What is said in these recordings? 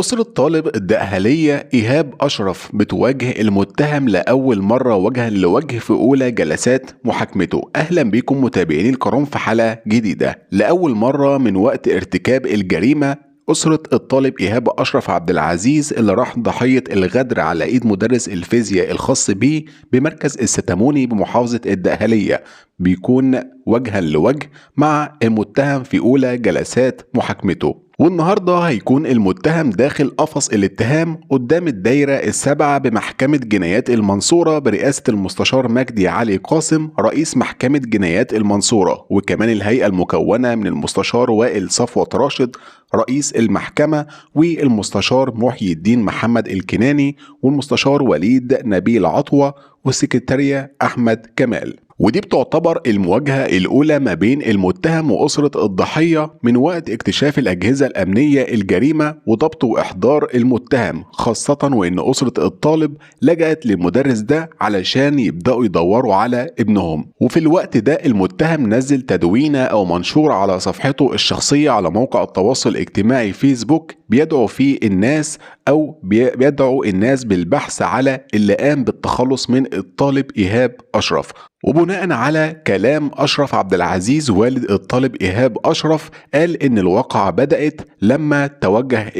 أسرة طالب الدقهلية إيهاب أشرف بتواجه المتهم لأول مرة وجها لوجه في أولى جلسات محاكمته. أهلا بكم متابعيني الكرام في حلقة جديدة. لأول مرة من وقت ارتكاب الجريمة أسرة الطالب إيهاب أشرف عبد العزيز اللي راح ضحية الغدر على إيد مدرس الفيزياء الخاص بيه بمركز الستاموني بمحافظة الدقهلية بيكون وجها لوجه مع المتهم في أولى جلسات محاكمته. والنهارده هيكون المتهم داخل قفص الاتهام قدام الدايرة السابعة بمحكمة جنايات المنصورة برئاسة المستشار مجدي علي قاسم رئيس محكمة جنايات المنصورة، وكمان الهيئة المكونة من المستشار وائل صفوت راشد رئيس المحكمة والمستشار محي الدين محمد الكناني والمستشار وليد نبيل عطوة والسكرتارية أحمد كمال. ودي بتعتبر المواجهة الأولى ما بين المتهم وأسرة الضحية من وقت اكتشاف الأجهزة الأمنية الجريمة وضبط وإحضار المتهم، خاصة وإن أسرة الطالب لجأت للمدرس ده علشان يبدأوا يدوروا على ابنهم. وفي الوقت ده المتهم نزل تدوينة أو منشور على صفحته الشخصية على موقع التواصل الاجتماعي فيسبوك بيدعو فيه الناس أو بيدعو الناس بالبحث على اللي قام بالتخلص من الطالب إيهاب أشرف. وبناء على كلام أشرف عبد العزيز والد الطالب إيهاب أشرف قال إن الواقعة بدأت لما توجه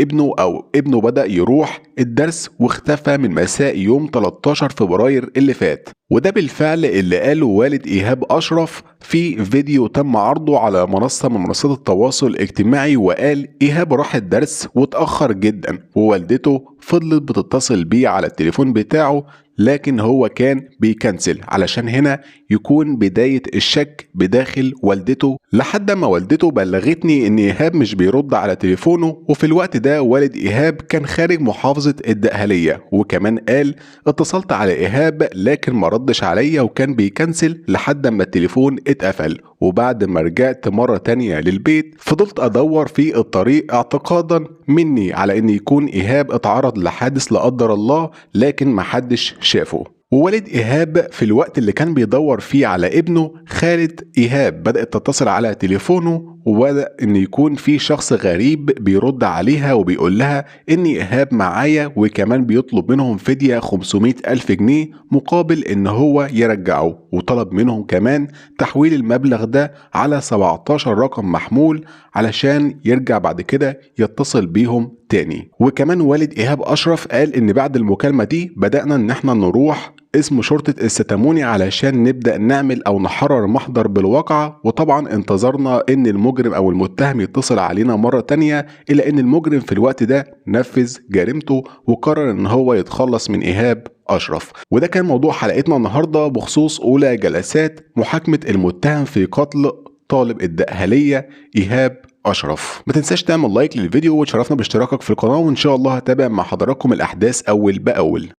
ابنه بدأ يروح الدرس واختفى من مساء يوم 13 فبراير اللي فات. وده بالفعل اللي قاله والد إيهاب أشرف في فيديو تم عرضه على منصة من منصات التواصل الاجتماعي، وقال إيهاب راح الدرس واتأخر جدا ووالدته فضلت بتتصل بيه على التليفون بتاعه لكن هو كان بيكنسل علشان هنا يكون بداية الشك بداخل والدته، لحد ما والدته بلغتني ان ايهاب مش بيرد على تليفونه. وفي الوقت ده والد ايهاب كان خارج محافظة الدقهلية، وكمان قال اتصلت على ايهاب لكن ما ردش عليا وكان بيكنسل لحد ما التليفون اتقفل. وبعد ما رجعت مرة تانية للبيت فضلت ادور في الطريق اعتقادا مني على ان يكون ايهاب اتعرض لحادث لا قدر الله لكن محدش شافه. ووالد إيهاب في الوقت اللي كان بيدور فيه على ابنه خالة إيهاب بدأت تتصل على تليفونه وبدأ إن يكون في شخص غريب بيرد عليها وبيقول لها إن إيهاب معايا وكمان بيطلب منهم فدية 500 ألف جنيه مقابل إن هو يرجعه، وطلب منهم كمان تحويل المبلغ ده على 17 رقم محمول علشان يرجع بعد كده يتصل بيهم تاني. وكمان والد إيهاب أشرف قال إن بعد المكالمة دي بدأنا إن احنا نروح اسم شرطة الستاموني علشان نبدأ نعمل أو نحرر محضر بالواقعة، وطبعا انتظرنا إن المجرم أو المتهم يتصل علينا مرة تانية، إلا إن المجرم في الوقت ده نفذ جريمته وقرر إن هو يتخلص من إيهاب أشرف. وده كان موضوع حلقتنا النهاردة بخصوص أولى جلسات محاكمة المتهم في قتل طالب الدقهلية إيهاب أشرف. ما تنساش تعمل لايك للفيديو وتشرفنا باشتراكك في القناة، وإن شاء الله هتابع مع حضراتكم الأحداث أول بأول.